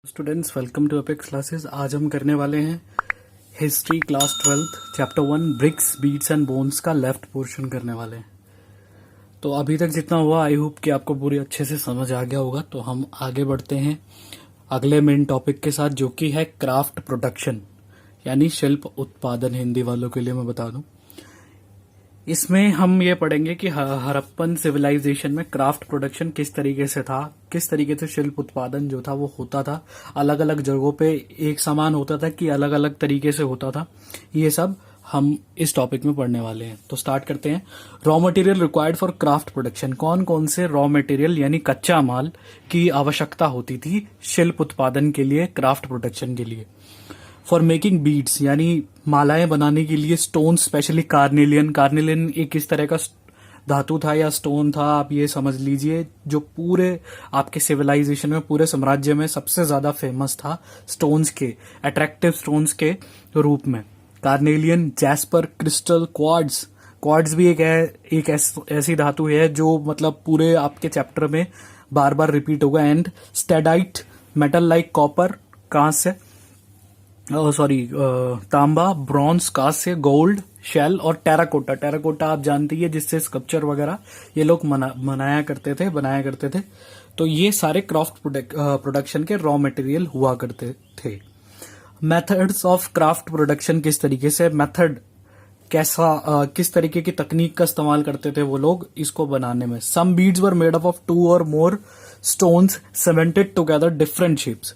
Students, welcome to apex classes. आज हम करने वाले हैं history class 12 chapter 1 bricks beads and bones का लेफ्ट पोर्शन करने वाले हैं। तो अभी तक जितना हुआ आई होप कि आपको पूरी अच्छे से समझ आ गया होगा। तो हम आगे बढ़ते हैं अगले मेन टॉपिक के साथ, जो कि है क्राफ्ट प्रोडक्शन यानी शिल्प उत्पादन। हिंदी वालों के लिए मैं बता दूं, इसमें हम ये पढ़ेंगे कि हड़प्पन सिविलाइजेशन में क्राफ्ट प्रोडक्शन किस तरीके से था, किस तरीके से शिल्प उत्पादन जो था वो होता था, अलग अलग जगहों पे एक समान होता था कि अलग अलग तरीके से होता था। ये सब हम इस टॉपिक में पढ़ने वाले हैं। तो स्टार्ट करते हैं। Raw material required for craft production. कौन कौन से रॉ मटेरियल यानी कच्चा माल की आवश्यकता होती थी शिल्प उत्पादन के लिए, क्राफ्ट प्रोडक्शन के लिए। फॉर मेकिंग बीड्स यानी मालाएं बनाने के लिए स्टोन, स्पेशली कार्नेलियन। कार्नेलियन एक इस तरह का धातु था या स्टोन था, आप ये समझ लीजिए, जो पूरे आपके सिविलाइजेशन में, पूरे साम्राज्य में सबसे ज्यादा फेमस था स्टोन्स के, अट्रैक्टिव स्टोन्स के रूप में। Carnelian, jasper, crystal, quartz. Quartz भी एक ऐसी धातु है जो मतलब पूरे आपके चैप्टर में बार बार रिपीट होगा। एंड स्टेडाइट, मेटल लाइक कॉपर, कांस्य, तांबा, ब्रॉन्ज, कांस्य, गोल्ड, शेल और टेराकोटा। टेराकोटा आप जानती है जिससे स्कल्पचर वगैरह ये लोग बनाया करते थे। तो ये सारे क्राफ्ट प्रोडक्शन के रॉ मटेरियल हुआ करते थे। मेथड्स ऑफ क्राफ्ट प्रोडक्शन, किस तरीके से मेथड किस तरीके की तकनीक का इस्तेमाल करते थे वो लोग इसको बनाने में। Some beads were made up of 2 और more stones cemented together different shapes.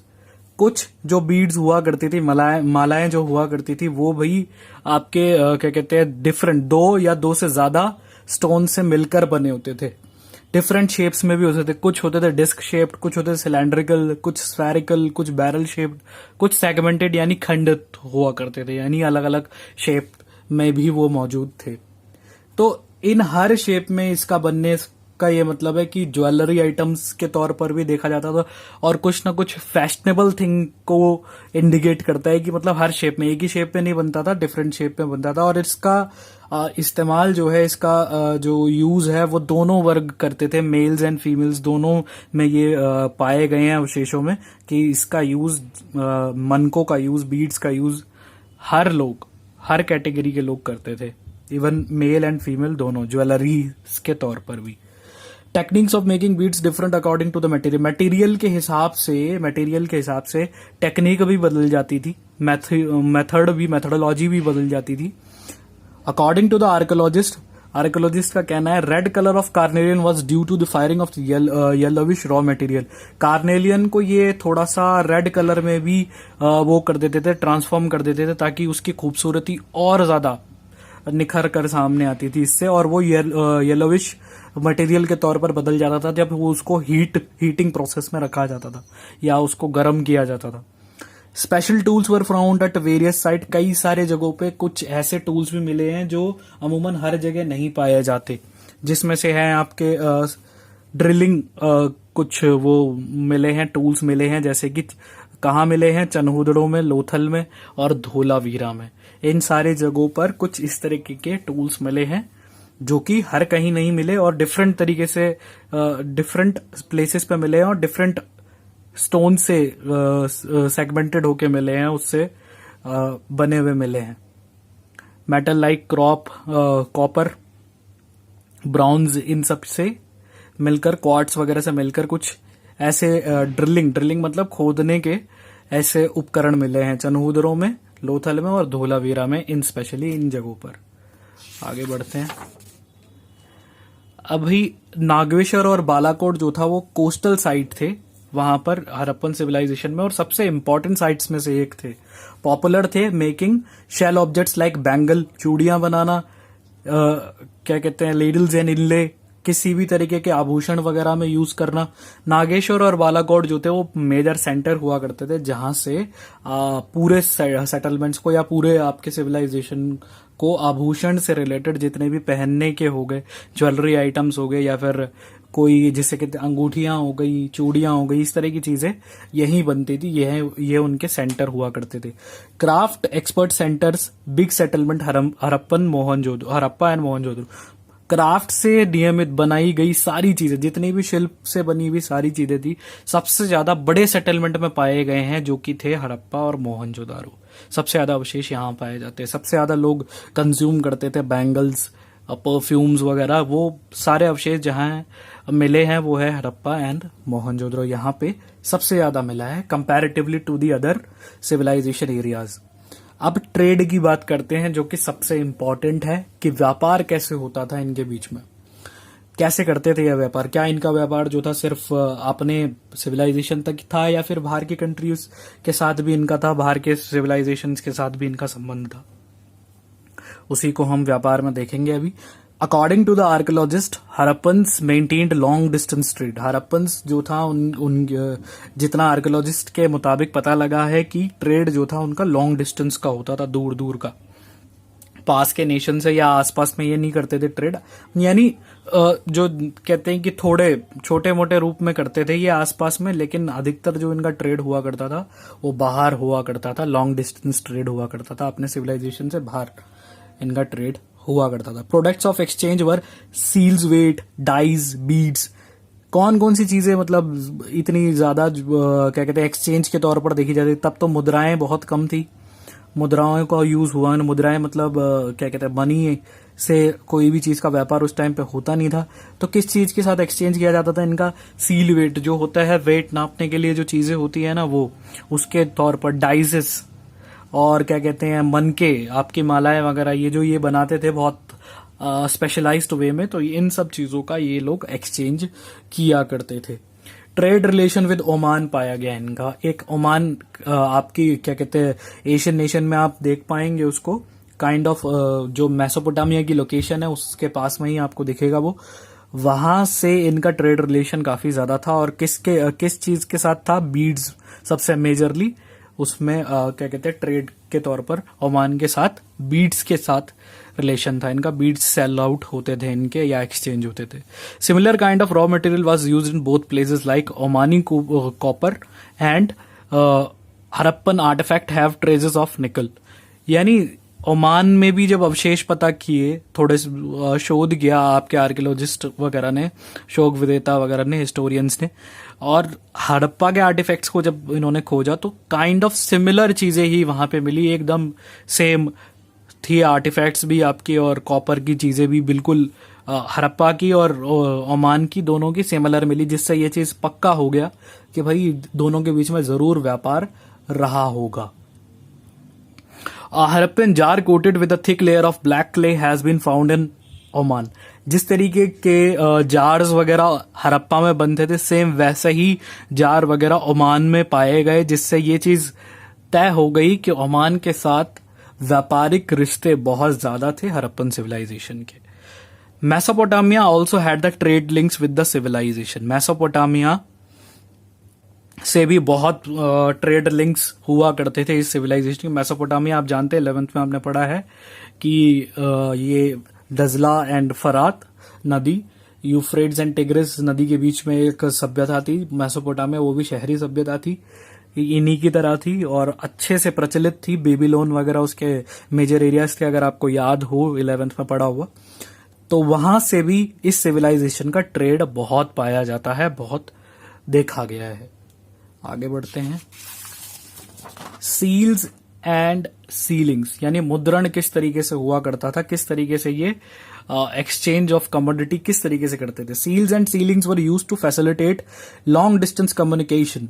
कुछ जो बीड्स हुआ करती थी, मालाएं जो हुआ करती थी, वो भाई आपके क्या कहते हैं, डिफरेंट 2 या 2 से ज्यादा स्टोन से मिलकर बने होते थे। डिफरेंट शेप्स में भी होते थे। कुछ होते थे डिस्क शेप्ड, कुछ होते थे सिलेंड्रिकल, कुछ स्फेरिकल, कुछ बैरल शेप्ड, कुछ सेगमेंटेड यानी खंडित हुआ करते थे, यानी अलग अलग शेप में भी वो मौजूद थे। तो इन हर शेप में इसका बनने का ये मतलब है कि ज्वेलरी आइटम्स के तौर पर भी देखा जाता था, और कुछ ना कुछ फैशनेबल थिंग को इंडिकेट करता है कि मतलब हर शेप में, एक ही शेप में नहीं बनता था, डिफरेंट शेप में बनता था। और इसका इस्तेमाल जो है, इसका जो यूज है वो दोनों वर्ग करते थे, मेल्स एंड फीमेल्स दोनों में ये पाए गए हैं अवशेषों में कि इसका यूज, मनकों का यूज, बीड्स का यूज हर कैटेगरी के लोग करते थे, इवन मेल एंड फीमेल दोनों, ज्वेलरी के तौर पर भी। Techniques of making beads different according to the material. Material के हिसाब से टेक्निक भी बदल जाती थी, मेथडोलॉजी भी बदल जाती थी। अकॉर्डिंग टू द आर्कोलॉजिस्ट का कहना है red colour of carnelian was due to the firing of yellowish raw material. Carnelian को ये थोड़ा सा रेड कलर में भी वो कर देते थे, ट्रांसफॉर्म कर देते थे, ताकि उसकी खूबसूरती और ज्यादा निखर कर सामने आती थी इससे। और वो येलोविश मटेरियल के तौर पर बदल जाता था जब वो उसको हीटिंग प्रोसेस में रखा जाता था या उसको गर्म किया जाता था। Special tools were found at various site. कई सारे जगहों पे कुछ ऐसे टूल्स भी मिले हैं जो अमूमन हर जगह नहीं पाए जाते, जिसमें से है आपके ड्रिलिंग, कुछ वो मिले हैं, टूल्स मिले हैं, जैसे कि कहाँ मिले हैं, चनहुदड़ों में, लोथल में और धोलावीरा में। इन सारे जगहों पर कुछ इस तरीके के टूल्स मिले हैं जो कि हर कहीं नहीं मिले, और डिफरेंट तरीके से डिफरेंट प्लेसेस पे मिले हैं, और डिफरेंट स्टोन से सेगमेंटेड होके मिले हैं, उससे बने हुए मिले हैं। मेटल लाइक कॉपर, ब्राउन्स, इन सब से मिलकर, क्वार्ट्स वगैरह से मिलकर कुछ ऐसे ड्रिलिंग मतलब खोदने के ऐसे उपकरण मिले हैं चनहुदरों में, लोथल में और धोलावीरा में, इन स्पेशली इन जगहों पर। आगे बढ़ते हैं। अभी नागेश्वर और बालाकोट जो था वो कोस्टल साइट थे वहां पर हड़प्पन सिविलाइजेशन में, और सबसे इंपॉर्टेंट साइट्स में से एक थे। पॉपुलर थे making shell objects like bangle, चूड़ियां बनाना, क्या कहते हैं, लेडल्स एंड इनले, किसी भी तरीके के आभूषण वगैरह में यूज करना। नागेश्वर और बालाकोट जो थे वो मेजर सेंटर हुआ करते थे जहां से पूरे सेटलमेंट्स को या पूरे आपके सिविलाइजेशन को आभूषण से रिलेटेड जितने भी पहनने के हो गए, ज्वेलरी आइटम्स हो गए, या फिर कोई जिससे कहते अंगूठियां हो गई, चूड़ियां हो गई, इस तरह की चीजें यहीं बनती थी। ये उनके सेंटर हुआ करते थे। Craft expert centres, big settlement Harappa and Mohenjodaro. Craft से नियमित बनाई गई सारी चीजें, जितनी भी शिल्प से बनी हुई सारी चीजें थी, सबसे ज्यादा बड़े सेटलमेंट में पाए गए हैं, जो कि थे हड़प्पा और मोहनजोदारो। सबसे ज्यादा अवशेष यहाँ पाए जाते हैं। सबसे ज्यादा लोग कंज्यूम करते थे बैंगल्स, परफ्यूम्स वगैरह, वो सारे अवशेष जहाँ मिले हैं वो है हड़प्पा एंड मोहनजोदड़ो। यहाँ पे सबसे ज्यादा मिला है comparatively to the other civilisation areas. अब ट्रेड की बात करते हैं, जो कि सबसे इंपॉर्टेंट है कि व्यापार कैसे होता था इनके बीच में, कैसे करते थे यह व्यापार। क्या इनका व्यापार जो था सिर्फ अपने सिविलाइजेशन तक था, या फिर बाहर की कंट्रीज के साथ भी इनका था, बाहर के सिविलाइजेशंस के साथ भी इनका संबंध था। उसी को हम व्यापार में देखेंगे अभी। According to the archaeologist, Harappans maintained long distance trade. Harappans जो था उन जितना आर्कियोलॉजिस्ट के मुताबिक पता लगा है कि ट्रेड जो था उनका लॉन्ग डिस्टेंस का होता था, दूर दूर का, पास के नेशन से या आसपास में ये नहीं करते थे ट्रेड। यानी जो कहते हैं कि थोड़े छोटे मोटे रूप में करते थे ये आसपास में, लेकिन अधिकतर जो इनका ट्रेड हुआ करता था वो बाहर हुआ करता था, लॉन्ग डिस्टेंस ट्रेड हुआ करता था, अपने सिविलाइजेशन से बाहर इनका ट्रेड हुआ करता था। Products of exchange were seals, weight, dyes, beads. कौन कौन सी चीजें मतलब इतनी ज्यादा क्या कहते हैं एक्सचेंज के तौर पर देखी जाती, तब तो मुद्राएं बहुत कम थी, मुद्राओं का यूज हुआ। मुद्राएं मतलब क्या कहते हैं मनी से कोई भी चीज का व्यापार उस टाइम पे होता नहीं था, तो किस चीज के साथ एक्सचेंज किया जाता था इनका? सील वेट जो होता है, वेट नापने के लिए जो चीजें होती है ना, वो उसके तौर पर डाइजेस, और क्या कहते हैं मनके, आपकी मालाएं वगैरह, ये जो ये बनाते थे बहुत स्पेशलाइज्ड वे में, तो इन सब चीजों का ये लोग एक्सचेंज किया करते थे। ट्रेड रिलेशन विद ओमान पाया गया इनका। एक ओमान आपकी क्या कहते हैं एशियन नेशन में आप देख पाएंगे उसको, काइंड ऑफ जो मेसोपोटामिया की लोकेशन है उसके पास में ही आपको दिखेगा वो, वहां से इनका ट्रेड रिलेशन काफी ज्यादा था। और किस चीज के साथ था? बीड्स सबसे मेजरली उसमें क्या कहते हैं ट्रेड के तौर पर ओमान के साथ बीड्स के साथ रिलेशन था इनका। बीड्स सेल आउट होते थे इनके या एक्सचेंज होते थे। Similar kind of raw material was used in both places like Omani copper and Harappan artifact have traces of nickel. यानी ओमान में भी जब अवशेष पता किए, थोड़े शोध किया आपके आर्कियोलॉजिस्ट वगैरह ने, शोक विदेता वगैरह ने, हिस्टोरियंस ने, और हड़प्पा के आर्टिफैक्ट्स को जब इन्होंने खोजा तो काइंड ऑफ सिमिलर चीजें ही वहां पे मिली, एकदम सेम थी आर्टिफैक्ट्स भी आपकी, और कॉपर की चीजें भी बिल्कुल हड़प्पा की और ओमान की दोनों की सिमिलर मिली, जिससे ये चीज पक्का हो गया कि भाई दोनों के बीच में जरूर व्यापार रहा होगा। Harappan jar coated with a thick layer of black clay has been found in Oman. जिस तरीके के जार्स वगैरह हड़प्पा में बनते थे, सेम वैसे ही जार वगैरह ओमान में पाए गए, जिससे ये चीज तय हो गई कि ओमान के साथ व्यापारिक रिश्ते बहुत ज्यादा थे हड़प्पन सिविलाइजेशन के। Mesopotamia also had the trade links with the civilisation. Mesopotamia से भी बहुत ट्रेड लिंक्स हुआ करते थे इस सिविलाइजेशन की। मेसोपोटामिया आप जानते हैं 11th में आपने पढ़ा है कि ये दजला एंड फरात नदी, यूफ्रेट्स एंड टिग्रिस नदी के बीच में एक सभ्यता थी मेसोपोटामिया, वो भी शहरी सभ्यता थी, इन्हीं की तरह थी और अच्छे से प्रचलित थी। बेबीलोन वगैरह उसके मेजर एरियाज थे, अगर आपको याद हो 11th में पढ़ा हुआ। तो वहां से भी इस सिविलाइजेशन का ट्रेड बहुत पाया जाता है, बहुत देखा गया है। आगे बढ़ते हैं। सील्स एंड सीलिंग्स, यानी मुद्रण किस तरीके से हुआ करता था, किस तरीके से ये एक्सचेंज ऑफ कमोडिटी किस तरीके से करते थे। Seals and sealings were used to facilitate long distance communication.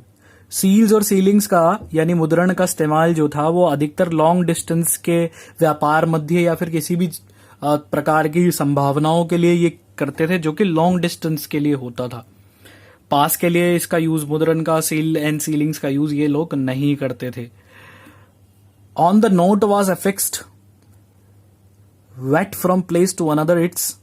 Seals और सीलिंग्स का यानी मुद्रण का इस्तेमाल जो था वो अधिकतर लॉन्ग डिस्टेंस के व्यापार मध्य या फिर किसी भी प्रकार की संभावनाओं के लिए ये करते थे, जो कि लॉन्ग डिस्टेंस के लिए होता था। पास के लिए इसका यूज, मुद्रण का, सील एंड सीलिंग्स का यूज ये लोग नहीं करते थे। On the note was affixed weight from place to another, its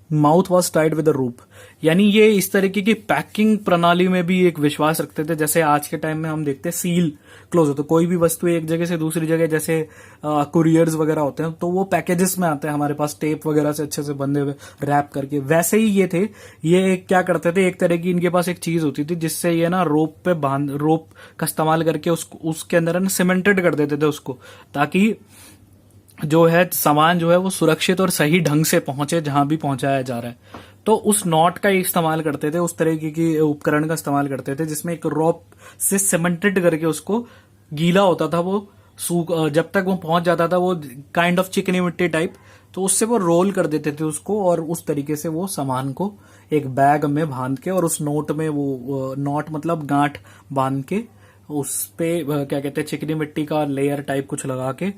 mouth was tied with a rope. यानी ये इस तरीके की पैकिंग प्रणाली में भी एक विश्वास रखते थे। जैसे आज के टाइम में हम देखते हैं सील क्लोज होता है, कोई भी वस्तु एक जगह से दूसरी जगह, जैसे कुरियर्स वगैरह होते हैं तो वो पैकेजेस में आते हैं हमारे पास, टेप वगैरह से अच्छे से बंधे हुए, रैप करके। वैसे ही ये थे, ये क्या करते थे, एक तरह की इनके पास एक चीज होती थी जिससे ये ना रोप का इस्तेमाल करके उसके अंदर ना सीमेंटेड कर देते थे उसको, ताकि जो है सामान जो है वो सुरक्षित और सही ढंग से पहुंचे जहां भी पहुंचाया जा रहा है। तो उस नॉट का इस्तेमाल करते थे, उस तरीके की उपकरण का इस्तेमाल करते थे जिसमें एक रोप से सीमेंटेड करके उसको गीला होता था वो सूख, जब तक वो पहुंच जाता था वो काइंड ऑफ चिकनी मिट्टी टाइप, तो उससे वो रोल कर देते थे उसको और उस तरीके से वो सामान को एक बैग में बांध के और उस नोट में वो नॉट मतलब गांठ बांध के उस पे क्या कहते हैं चिकनी मिट्टी का लेयर टाइप कुछ लगा के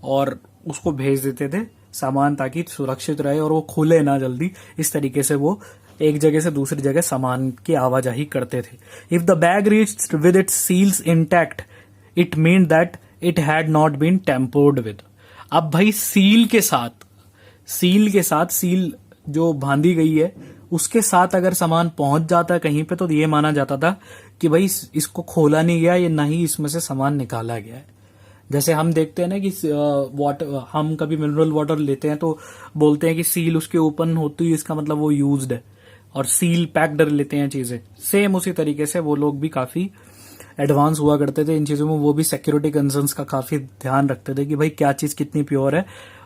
और उसको भेज देते थे सामान, ताकि सुरक्षित रहे और वो खुले ना जल्दी। इस तरीके से वो एक जगह से दूसरी जगह सामान की आवाजाही करते थे। If the bag reached with its seals intact it mean that it had not been tampered with. अब भाई सील के साथ सील जो बांधी गई है उसके साथ अगर सामान पहुंच जाता कहीं पे तो ये माना जाता था कि भाई इसको खोला नहीं गया या ना ही इसमें से सामान निकाला गया है। जैसे हम देखते हैं ना कि वाटर, हम कभी मिनरल वाटर लेते हैं तो बोलते हैं कि सील उसके ओपन होती है इसका मतलब वो यूज्ड है, और सील पैक्ड लेते हैं चीजें। सेम उसी तरीके से वो लोग भी काफी एडवांस हुआ करते थे इन चीजों में। वो भी सिक्योरिटी कंसर्न्स का काफी ध्यान रखते थे कि भाई क्या चीज कितनी प्योर है।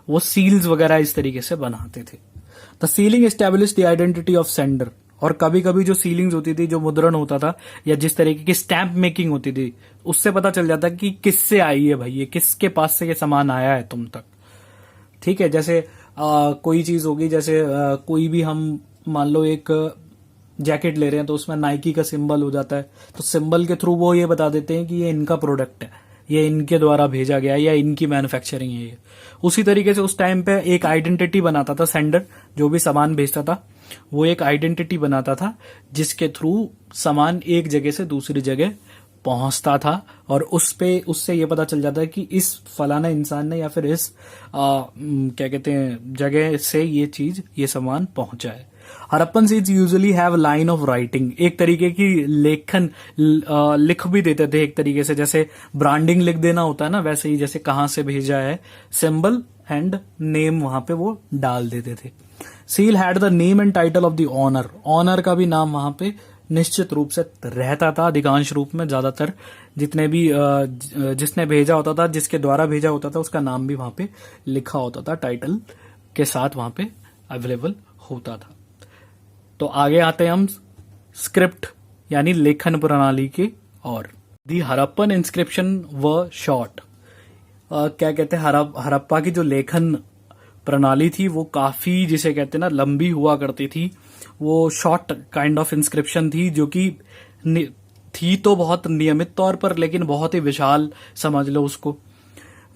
वो सील्स वगैरह इस तरीके से बनाते थे। The ceiling establish the identity of sender. और कभी कभी जो सीलिंग्स होती थी, जो मुद्रण होता था या जिस तरीके की स्टैंप मेकिंग होती थी, उससे पता चल जाता कि किससे आई है भाई, ये किसके पास से ये सामान आया है तुम तक। ठीक है, जैसे कोई चीज होगी, जैसे कोई भी हम मान लो एक जैकेट ले रहे हैं तो उसमें नाइकी का सिंबल हो जाता है, तो सिंबल के थ्रू वो ये बता देते हैं कि ये इनका प्रोडक्ट है, ये इनके द्वारा भेजा गया है या इनकी मैन्युफैक्चरिंग है ये। उसी तरीके से उस टाइम पे एक आइडेंटिटी बनाता था सेंडर, जो भी सामान भेजता था वो एक आइडेंटिटी बनाता था जिसके थ्रू सामान एक जगह से दूसरी जगह पहुंचता था और उससे ये पता चल जाता है कि इस फलाना इंसान ने या फिर इस क्या कहते हैं जगह से ये सामान पहुंचा है। Harappan seeds usually have line of writing, एक तरीके की लेखन लिख भी देते थे एक तरीके से, जैसे ब्रांडिंग लिख देना होता है ना, वैसे ही जैसे कहां से भेजा है सिंबल एंड नेम वहां पे वो डाल देते थे। Seal had the name and title of the owner, owner का भी नाम वहां पे निश्चित रूप से रहता था। अधिकांश रूप में ज्यादातर जितने भी जिसने भेजा होता था, जिसके द्वारा भेजा होता था, उसका नाम भी वहां पे लिखा होता था, टाइटल के साथ वहां पे अवेलेबल होता था। तो आगे आते हैं हम स्क्रिप्ट यानी लेखन प्रणाली के। और दी हड़प्पन इंस्क्रिप्शन व शॉर्ट, क्या कहते हैं हड़प्पा की जो लेखन प्रणाली थी वो काफी, जिसे कहते हैं ना, लंबी हुआ करती थी। वो शॉर्ट काइंड ऑफ इंस्क्रिप्शन थी जो कि थी तो बहुत नियमित तौर पर, लेकिन बहुत ही विशाल समझ लो उसको।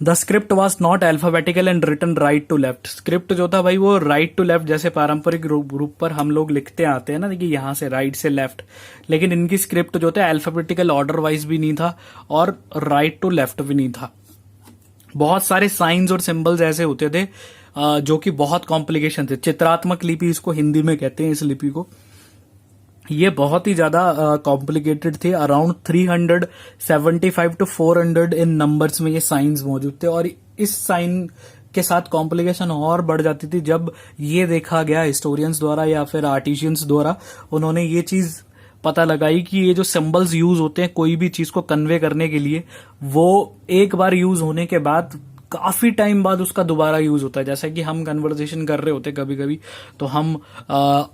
The script was not alphabetical and written right to left. Script जो था भाई वो राइट टू लेफ्ट, जैसे पारंपरिक रूप पर हम लोग लिखते आते हैं ना कि यहां से राइट से लेफ्ट, लेकिन इनकी स्क्रिप्ट जो था अल्फाबेटिकल ऑर्डर वाइज भी नहीं था और राइट टू लेफ्ट भी नहीं था। बहुत सारे साइंस और सिंबल्स ऐसे होते थे जो कि बहुत कॉम्प्लिकेशन थे। चित्रात्मक लिपि इसको हिंदी में कहते हैं, इस लिपि को। ये बहुत ही ज्यादा कॉम्प्लिकेटेड थे। अराउंड 375 to 400 इन नंबर्स में ये साइंस मौजूद थे। और इस साइन के साथ कॉम्प्लिकेशन और बढ़ जाती थी जब ये देखा गया हिस्टोरियंस द्वारा या फिर आर्टिशियंस द्वारा, उन्होंने ये चीज पता लगाई कि ये जो सिंबल्स यूज होते हैं कोई भी चीज को कन्वे करने के लिए, वो एक बार यूज होने के बाद काफी टाइम बाद उसका दोबारा यूज होता है। जैसा कि हम कन्वर्सेशन कर रहे होते हैं कभी कभी, तो हम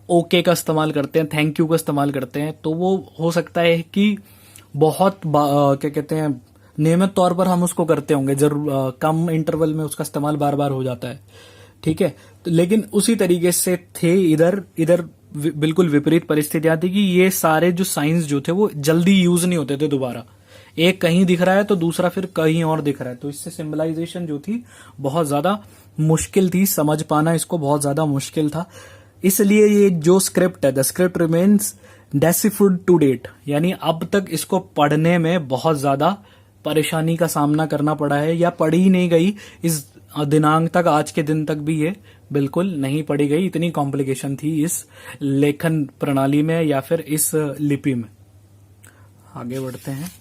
ओके का इस्तेमाल करते हैं, थैंक यू का इस्तेमाल करते हैं, तो वो हो सकता है कि बहुत क्या कहते हैं नियमित तौर पर हम उसको करते होंगे, जरूर कम इंटरवल में उसका इस्तेमाल बार बार हो जाता है। ठीक है, तो लेकिन उसी तरीके से थे इधर बिल्कुल विपरीत परिस्थितियां थी कि ये सारे जो साइंस जो थे वो जल्दी यूज नहीं होते थे दोबारा। एक कहीं दिख रहा है तो दूसरा फिर कहीं और दिख रहा है, तो इससे सिंबलाइजेशन जो थी बहुत ज्यादा मुश्किल थी, समझ पाना इसको बहुत ज्यादा मुश्किल था। इसलिए ये जो स्क्रिप्ट है, the script remains deciphered to date, यानी अब तक इसको पढ़ने में बहुत ज्यादा परेशानी का सामना करना पड़ा है, या पढ़ी ही नहीं गई इस दिनांक तक, आज के दिन तक भी ये बिल्कुल नहीं पढ़ी गई। इतनी कॉम्प्लिकेशन थी इस लेखन प्रणाली में या फिर इस लिपि में। आगे बढ़ते हैं।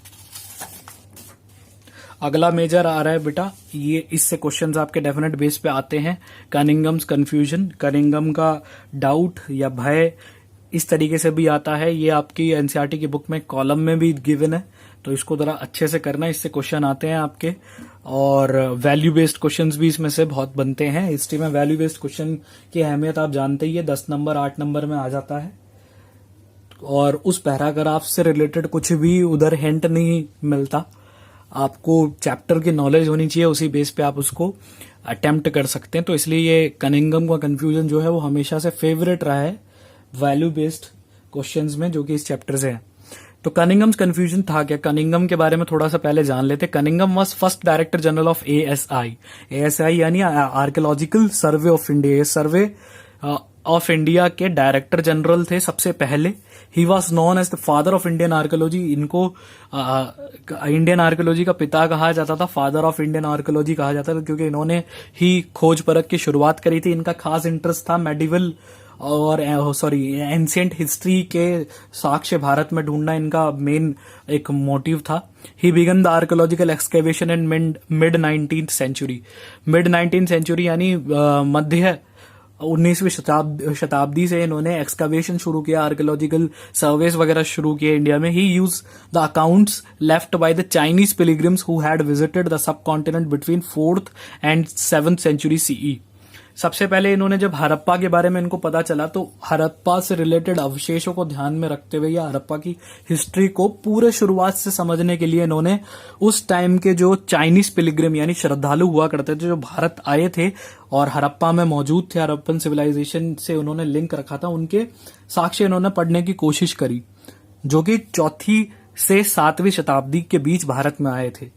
अगला मेजर आ रहा है बेटा, ये इससे क्वेश्चंस आपके डेफिनेट बेस पे आते हैं। कनिंगम्स कंफ्यूजन, कनिंगम का डाउट या भय, इस तरीके से भी आता है। ये आपकी एनसीईआरटी की बुक में कॉलम में भी गिवन है, तो इसको जरा अच्छे से करना, इससे क्वेश्चन आते हैं आपके। और वैल्यू बेस्ड क्वेश्चंस भी इसमें से बहुत बनते हैं। हिस्ट्री में वैल्यू बेस्ड क्वेश्चन की अहमियत आप जानते ही है, 10 नंबर 8 नंबर में आ जाता है। और उस पैराग्राफ से रिलेटेड कुछ भी उधर हिंट नहीं मिलता, आपको चैप्टर की नॉलेज होनी चाहिए, उसी बेस पे आप उसको अटेम्प्ट कर सकते हैं। तो इसलिए ये कनिंगम का कंफ्यूजन जो है वो हमेशा से फेवरेट रहा है वैल्यू बेस्ड क्वेश्चंस में, जो कि इस चैप्टर से है। तो कनिंगम्स कंफ्यूजन था क्या, कनिंगम के बारे में थोड़ा सा पहले जान लेते। Cunningham was first director general of ASI. ASI यानी archaeological survey of India, survey of India के डायरेक्टर जनरल थे सबसे पहले। He was known as the father of Indian archaeology. इनको इंडियन आर्कियोलॉजी का पिता कहा जाता था, फादर ऑफ इंडियन आर्कियोलॉजी कहा जाता था, क्योंकि इन्होंने ही खोज परख की शुरुआत करी थी। इनका खास इंटरेस्ट था मेडिवल और एंशिएंट हिस्ट्री के साक्ष्य भारत में ढूंढना, इनका मेन एक मोटिव था। He began the archaeological excavation in mid 19th century. Mid 19th century यानी मध्य 19वीं शताब्दी से इन्होंने एक्सकवेशन शुरू किया, आर्कियोलॉजिकल सर्वेस वगैरह शुरू किए इंडिया में। He used the accounts left by the Chinese pilgrims who had visited the subcontinent between 4th and 7th century CE. सबसे पहले इन्होंने जब हड़प्पा के बारे में इनको पता चला, तो हड़प्पा से रिलेटेड अवशेषों को ध्यान में रखते हुए या हड़प्पा की हिस्ट्री को पूरे शुरुआत से समझने के लिए इन्होंने उस टाइम के जो चाइनीज पिलग्रिम यानी श्रद्धालु हुआ करते थे, जो भारत आए थे और हड़प्पा में मौजूद थे, हड़प्पन सिविलाइजेशन से उन्होंने लिंक रखा था, उनके साक्ष्य इन्होंने पढ़ने की कोशिश करी, जो कि 4वीं से 7वीं शताब्दी के बीच भारत में आए थे।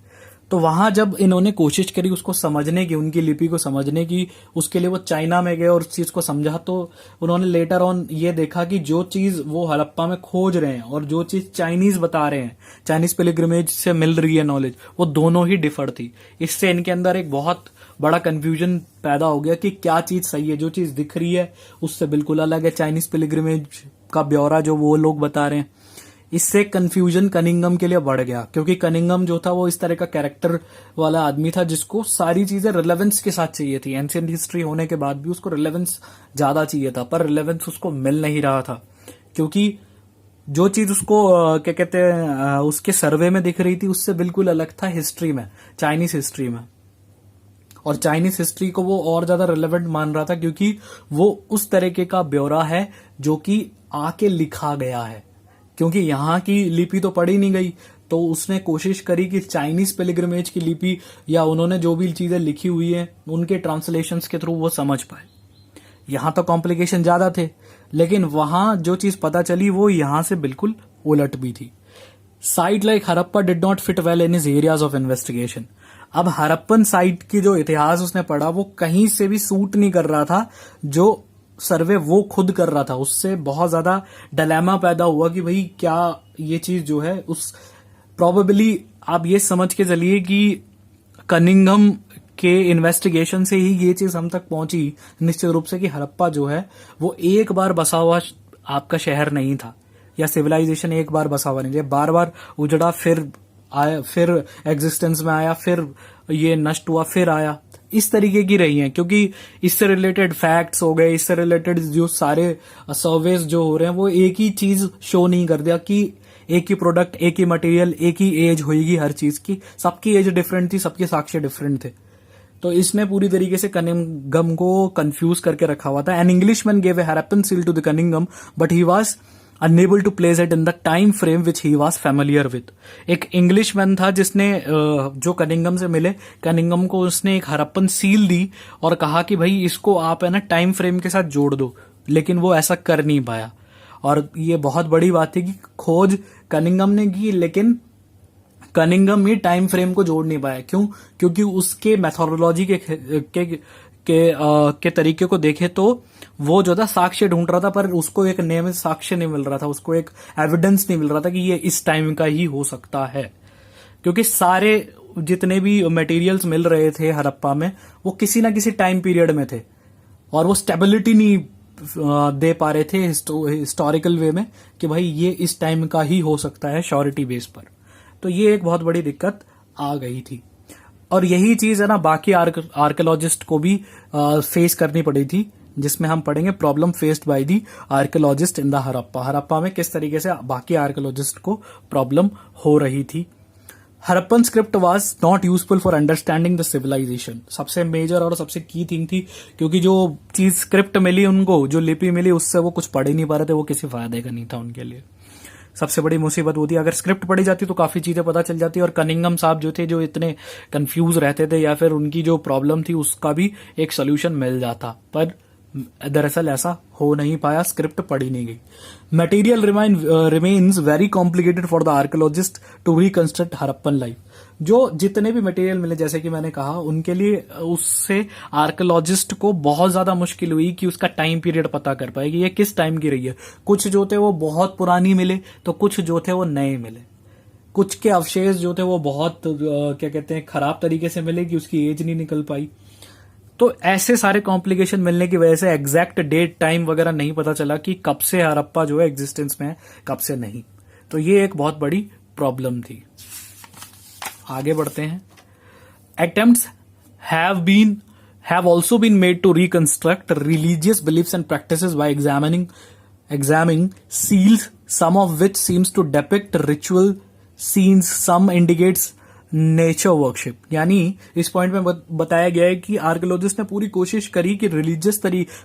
तो वहां जब इन्होंने कोशिश करी उसको समझने की, उनकी लिपि को समझने की, उसके लिए वो चाइना में गए और उस चीज को समझा, तो उन्होंने लेटर ऑन ये देखा कि जो चीज वो हड़प्पा में खोज रहे हैं और जो चीज चाइनीज बता रहे हैं, चाइनीज पिलग्रिमेज से मिल रही है नॉलेज, वो दोनों ही डिफर थी। इससे इनके अंदर एक बहुत बड़ा कंफ्यूजन पैदा हो गया कि क्या चीज सही है। जो चीज दिख रही है उससे बिल्कुल अलग है चाइनीज पिलग्रिमेज का ब्यौरा जो वो लोग बता रहे हैं। इससे कंफ्यूजन कनिंगम के लिए बढ़ गया, क्योंकि कनिंगम जो था वो इस तरह का कैरेक्टर वाला आदमी था जिसको सारी चीजें रिलेवेंस के साथ चाहिए थी। एंशिएंट हिस्ट्री होने के बाद भी उसको रिलेवेंस ज्यादा चाहिए था, पर रिलेवेंस उसको मिल नहीं रहा था, क्योंकि जो चीज उसको क्या कहते हैं उसके सर्वे में दिख रही थी उससे बिल्कुल अलग था हिस्ट्री में, चाइनीज हिस्ट्री में। और चाइनीज हिस्ट्री को वो और ज्यादा रिलेवेंट मान रहा था, क्योंकि वो उस तरीके का ब्यौरा है जो कि आके लिखा गया है, क्योंकि यहाँ की लिपि तो पढ़ी नहीं गई। तो उसने कोशिश करी कि चाइनीज पिलग्रिमेज की लिपि या उन्होंने जो भी चीजें लिखी हुई है उनके ट्रांसलेशंस के थ्रू वो समझ पाए। यहाँ तो कॉम्प्लिकेशन ज्यादा थे, लेकिन वहां जो चीज पता चली वो यहाँ से बिल्कुल उलट भी थी। Site like Harappa did not fit well in his areas of investigation. अब हड़प्पन साइट की जो इतिहास उसने पढ़ा वो कहीं से भी सूट नहीं कर रहा था, जो सर्वे वो खुद कर रहा था। उससे बहुत ज्यादा डिलेमा पैदा हुआ कि भाई क्या ये चीज जो है उस प्रोबेबली आप ये समझ के चलिए कि कनिंघम के इन्वेस्टिगेशन से ही ये चीज हम तक पहुंची निश्चित रूप से कि हड़प्पा जो है वो एक बार बसा हुआ आपका शहर नहीं था, या सिविलाइजेशन एक बार बसा हुआ नहीं था, बार बार उजड़ा, फिर आया, फिर एग्जिस्टेंस में आया, फिर ये नष्ट हुआ, फिर आया। इस तरीके की रही हैं, क्योंकि इससे रिलेटेड फैक्ट्स हो गए, इससे रिलेटेड जो सारे सर्वेस जो हो रहे हैं वो एक ही चीज शो नहीं कर दिया कि एक ही प्रोडक्ट, एक ही मटेरियल, एक ही एज होगी हर चीज की। सबकी एज डिफरेंट थी, सबके साक्ष्य डिफरेंट थे। तो इसने पूरी तरीके से कनिंघम को कंफ्यूज करके रखा हुआ था। An Englishman gave a Harappan seal to the Cunningham but he was unable to place it in the time frame which he was familiar with. एक इंग्लिशमैन था जिसने जो कनिंघम से मिले, कनिंघम को उसने एक हड़प्पन सील दी और कहा कि भाई इसको आप है ना टाइम फ्रेम के साथ जोड़ दो, लेकिन वो ऐसा कर नहीं पाया। और ये बहुत बड़ी बात है कि खोज कनिंघम ने की, लेकिन कनिंघम ही टाइम फ्रेम को जोड़ नहीं पाया। क्यों? क्योंकि उसके मेथोडोलॉजी के तरीके को देखे तो वो जो था साक्ष्य ढूंढ रहा था, पर उसको एक नियमित साक्ष्य नहीं मिल रहा था, उसको एक एविडेंस नहीं मिल रहा था कि ये इस टाइम का ही हो सकता है। क्योंकि सारे जितने भी मटेरियल्स मिल रहे थे हड़प्पा में वो किसी ना किसी टाइम पीरियड में थे, और वो स्टेबिलिटी नहीं दे पा रहे थे हिस्टोरिकल वे में कि भाई ये इस टाइम का ही हो सकता है श्योरिटी बेस पर। तो ये एक बहुत बड़ी दिक्कत आ गई थी, और यही चीज है ना बाकी आर्कियोलॉजिस्ट को भी फेस करनी पड़ी थी, जिसमें हम पढ़ेंगे problem faced by the archaeologist in the Harappa. Harappa में किस तरीके से बाकी आर्कियोलॉजिस्ट को प्रॉब्लम हो रही थी। Harappan script was not useful for understanding the civilisation, सबसे मेजर और सबसे की थिंग थी, क्योंकि जो चीज स्क्रिप्ट मिली उनको, जो लिपि मिली, उससे वो कुछ पढ़ ही नहीं पा रहे थे, वो किसी फायदे का नहीं था उनके लिए। सबसे बड़ी मुसीबत वो थी। अगर स्क्रिप्ट पढ़ी जाती तो काफी चीजें पता चल जाती, और कनिंगम साहब जो थे, जो इतने कंफ्यूज रहते थे या फिर उनकी जो प्रॉब्लम थी उसका भी एक सोल्यूशन मिल जाता, पर दरअसल ऐसा हो नहीं पाया, स्क्रिप्ट पढ़ी नहीं गई। Material remains very complicated for the archaeologist to reconstruct Harappan life. जो जितने भी मटेरियल मिले, जैसे कि मैंने कहा, उनके लिए उससे आर्कियोलॉजिस्ट को बहुत ज्यादा मुश्किल हुई कि उसका टाइम पीरियड पता कर पाए कि ये किस टाइम की रही है। कुछ जो थे वो बहुत पुरानी मिले, तो कुछ जो थे वो नए मिले। कुछ के अवशेष जो थे वो बहुत क्या कहते हैं, खराब तरीके से मिले कि उसकी एज नहीं निकल पाई। तो ऐसे सारे कॉम्प्लिकेशन मिलने की वजह से एग्जैक्ट डेट टाइम वगैरह नहीं पता चला कि कब से हड़प्पा जो है एग्जिस्टेंस में है, कब से नहीं। तो ये एक बहुत बड़ी प्रॉब्लम थी। आगे बढ़ते हैं। Attempts have also been made to reconstruct religious beliefs and practices by examining seals, some of which seems to depict ritual scenes, some indicates nature worship. यानी इस पॉइंट में बताया गया है कि आर्कियोलॉजिस्ट ने पूरी कोशिश करी कि रिलीजियस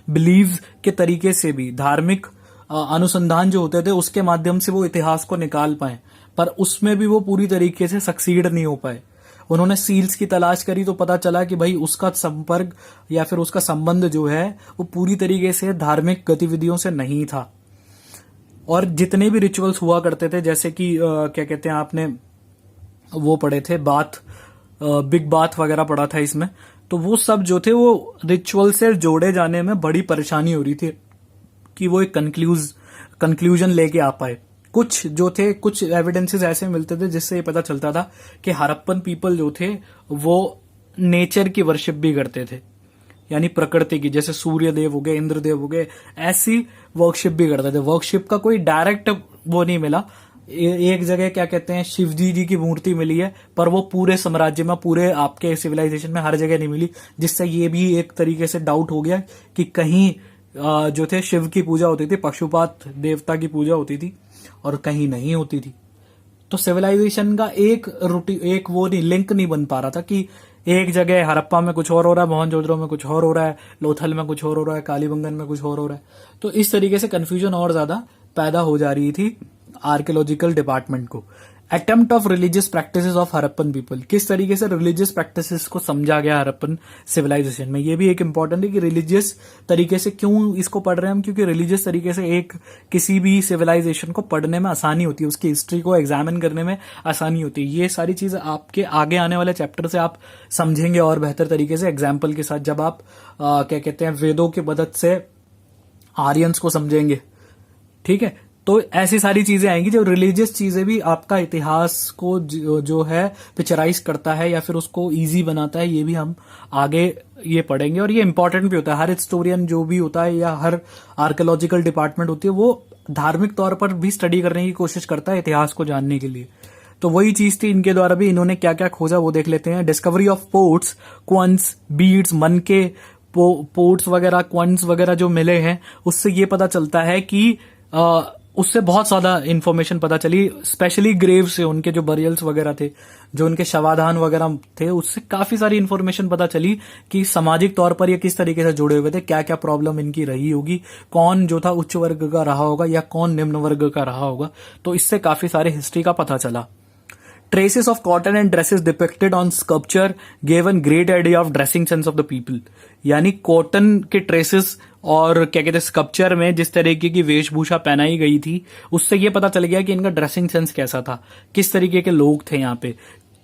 बिलीव के तरीके से भी, धार्मिक अनुसंधान जो होते थे उसके माध्यम से वो इतिहास को निकाल पाए, पर उसमें भी वो पूरी तरीके से सक्सीड नहीं हो पाए। उन्होंने सील्स की तलाश करी तो पता चला कि भाई उसका संपर्क या फिर उसका संबंध जो है वो पूरी तरीके से धार्मिक गतिविधियों से नहीं था। और जितने भी रिचुअल्स हुआ करते थे, जैसे कि क्या कहते हैं, आपने वो पढ़े थे बिग बाथ वगैरह पढ़ा था इसमें, तो वो सब जो थे वो रिचुअल से जोड़े जाने में बड़ी परेशानी हो रही थी कि वो एक कंक्लूजन लेके आ पाए। कुछ जो थे, कुछ एविडेंसेस ऐसे मिलते थे जिससे ये पता चलता था कि हड़प्पन पीपल जो थे वो नेचर की वर्शिप भी करते थे, यानी प्रकृति की, जैसे सूर्य देव हो गए, इंद्रदेव हो गए, ऐसी वर्कशिप भी करते थे। वर्कशिप का कोई डायरेक्ट वो नहीं मिला। एक जगह क्या कहते हैं, शिवजी जी की मूर्ति मिली है, पर वो पूरे साम्राज्य में, पूरे आपके सिविलाइजेशन में हर जगह नहीं मिली, जिससे ये भी एक तरीके से डाउट हो गया कि कहीं जो थे शिव की पूजा होती थी, पशुपात देवता की पूजा होती थी, और कहीं नहीं होती थी। तो सिविलाइजेशन का एक वो नहीं, लिंक नहीं बन पा रहा था कि एक जगह हड़प्पा में कुछ और हो रहा है, मोहनजोदड़ो में कुछ और हो रहा है, लोथल में कुछ और हो रहा है, कालीबंगन में कुछ और हो रहा है। तो इस तरीके से कंफ्यूजन और ज्यादा पैदा हो जा रही थी आर्कियोलॉजिकल डिपार्टमेंट को। Attempt of religious practices of Harappan people, किस तरीके से रिलीजियस प्रैक्टिसेस को समझा गया हड़प्पन सिविलाइजेशन में, ये भी एक इंपॉर्टेंट है कि रिलीजियस तरीके से क्यों इसको पढ़ रहे हैं हम, क्योंकि रिलीजियस तरीके से एक किसी भी सिविलाइजेशन को पढ़ने में आसानी होती है, उसकी हिस्ट्री को एग्जामिन करने में आसानी होती है। ये सारी चीजें आपके आगे आने वाले चैप्टर से आप समझेंगे और बेहतर तरीके से एग्जाम्पल के साथ, जब आप क्या कहते हैं, वेदों की मदद से आर्यंस को समझेंगे। ठीक है, तो ऐसी सारी चीजें आएंगी। जो रिलीजियस चीजें भी आपका इतिहास को जो है पिक्चराइज करता है या फिर उसको इजी बनाता है, ये भी हम आगे ये पढ़ेंगे, और ये इंपॉर्टेंट भी होता है। हर हिस्टोरियन जो भी होता है या हर आर्कियोलॉजिकल डिपार्टमेंट होती है, वो धार्मिक तौर पर भी स्टडी करने की कोशिश करता है इतिहास को जानने के लिए। तो वही चीज थी इनके द्वारा भी। इन्होंने क्या क्या खोजा वो देख लेते हैं। डिस्कवरी ऑफ पोर्ट्स, क्वंस, बीड्स, मन के पोर्ट्स वगैरह, क्वंस वगैरह जो मिले हैं, उससे ये पता चलता है कि उससे बहुत ज्यादा इंफॉर्मेशन पता चली, स्पेशली ग्रेव से, उनके जो बरियल्स वगैरह थे, जो उनके शवाधान वगैरह थे, उससे काफी सारी इंफॉर्मेशन पता चली कि सामाजिक तौर पर ये किस तरीके से जुड़े हुए थे, क्या क्या प्रॉब्लम इनकी रही होगी, कौन जो था उच्च वर्ग का रहा होगा या कौन निम्न वर्ग का रहा होगा। तो इससे काफी सारे हिस्ट्री का पता चला। Traces of cotton and dresses depicted on sculpture gave a great idea of dressing sense of the people। यानी कॉटन के ट्रेसेस और क्या कहते हैं स्कल्पचर में जिस तरीके की वेशभूषा पहनाई गई थी, उससे ये पता चल गया कि इनका ड्रेसिंग सेंस कैसा था, किस तरीके के लोग थे यहाँ पे,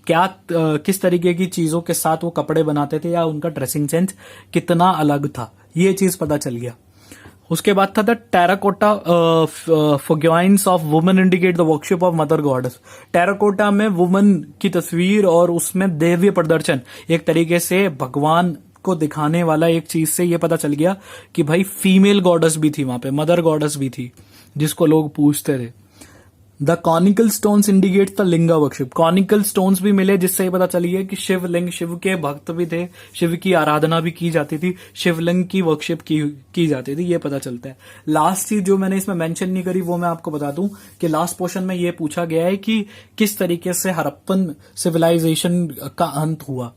क्या किस तरीके की चीजों के साथ वो कपड़े बनाते थे, या उनका ड्रेसिंग सेंस कितना अलग था, ये चीज पता चल गया। उसके बाद था the terracotta figurines of women indicate the worship of mother goddess. Terracotta में वुमन की तस्वीर और उसमें देव्य प्रदर्शन, एक तरीके से भगवान को दिखाने वाला एक चीज से ये पता चल गया कि भाई फीमेल गॉडेस भी थी वहां पे, मदर गॉडेस भी थी जिसको लोग पूजते थे। The conical stones indicate the linga worship. Conical stones भी मिले जिससे ये पता चली है कि शिवलिंग, शिव के भक्त भी थे, शिव की आराधना भी की जाती थी, शिवलिंग की वर्शिप की जाती थी, ये पता चलता है। लास्ट चीज जो मैंने इसमें मेंशन नहीं करी वो मैं आपको बता दूं कि लास्ट पोर्शन में ये पूछा गया है कि किस तरीके से हड़प्पन सिविलाइजेशन का अंत हुआ।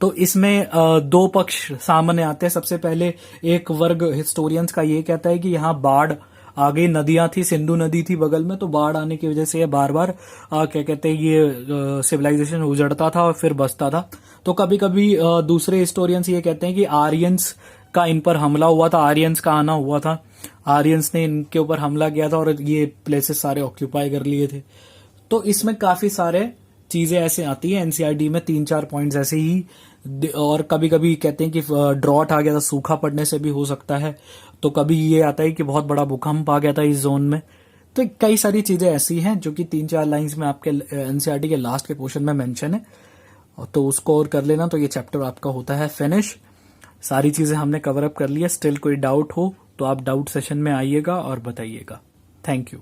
तो इसमें दो पक्ष सामने आते हैं। सबसे पहले एक वर्ग हिस्टोरियंस का ये कहता है कि यहाँ बाढ़ आ गई, नदियां थी, सिंधु नदी थी बगल में, तो बाढ़ आने की वजह से ये बार बार क्या कहते हैं ये सिविलाइजेशन उजड़ता था और फिर बसता था। तो कभी कभी दूसरे हिस्टोरियंस ये कहते हैं कि आर्यंस का इन पर हमला हुआ था, आर्यंस का आना हुआ था, आर्यंस ने इनके ऊपर हमला किया था और ये प्लेसेस सारे ऑक्यूपाई कर लिए थे। तो इसमें काफी सारे चीजें ऐसे आती है एनसीईआरटी में, 3-4 पॉइंट्स ऐसे ही। और कभी कभी कहते हैं कि ड्रॉट आ गया था, सूखा पड़ने से भी हो सकता है। तो कभी ये आता है कि बहुत बड़ा भूकंप आ गया था इस जोन में। तो कई सारी चीजें ऐसी हैं जो कि 3-4 लाइंस में आपके एनसीईआरटी के लास्ट के पोर्शन में मेंशन है, तो उसको और कर लेना, तो ये चैप्टर आपका होता है फिनिश। सारी चीजें हमने कवर अप कर ली है। स्टिल कोई डाउट हो तो आप डाउट सेशन में आइएगा और बताइएगा। Thank you.